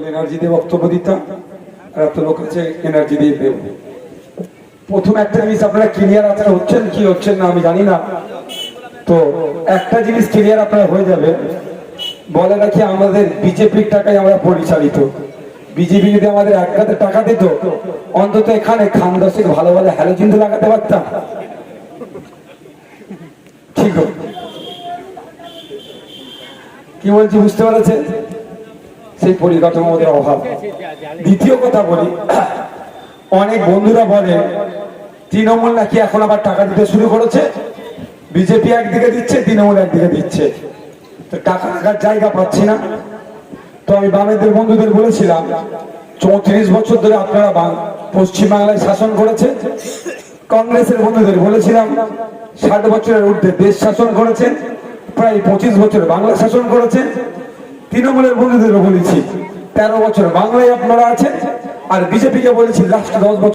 Energy দিয়ে বক্তব্য দিতাম আর এত লোক আছে এনার্জি দিয়ে দেব। প্রথম একটা জিনিস আপনারা ক্লিয়ার আপনারা হচ্ছেন কি হচ্ছেন না আমি জানি না, তো একটা জিনিস ক্লিয়ার আপনারা হয়ে যাবে। বলে নাকি আমাদের বিজেপির টাকায় আমরা পরিচালিত। বিজেপি যদি আমাদের এক হাতে টাকা দিত অন্তত এখানে খান দশেক ভালো ভালো হ্যালোজিন লাগাতে পারতাম। ঠিক কি বলছি বুঝতে পারছে? সেই পরিকাঠামো আমাদের অভাব। দ্বিতীয় কথা বলি, অনেক বন্ধুরা বলে তৃণমূল নাকি এখন আবার টাকা দিতে শুরু করেছে, বিজেপি একদিকে দিচ্ছে তৃণমূল একদিকে দিচ্ছে, তো টাকা রাখার জায়গা পাচ্ছি না। তো আমি বামেদের বন্ধুদের বলেছিলাম 34 বছর ধরে আপনারা পশ্চিমবাংলায় শাসন করেছেন। কংগ্রেসের বন্ধুদের বলেছিলাম 60 বছরের ঊর্ধ্বে দেশ শাসন করেছেন, প্রায় 25 বছর বাংলা শাসন করেছেন। তৃণমূলের বন্ধুদেরও বলেছি 13 বছর বাংলায় আপনারা আছেন, আর বিজেপিকে বলেছি লাস্ট 10 বছর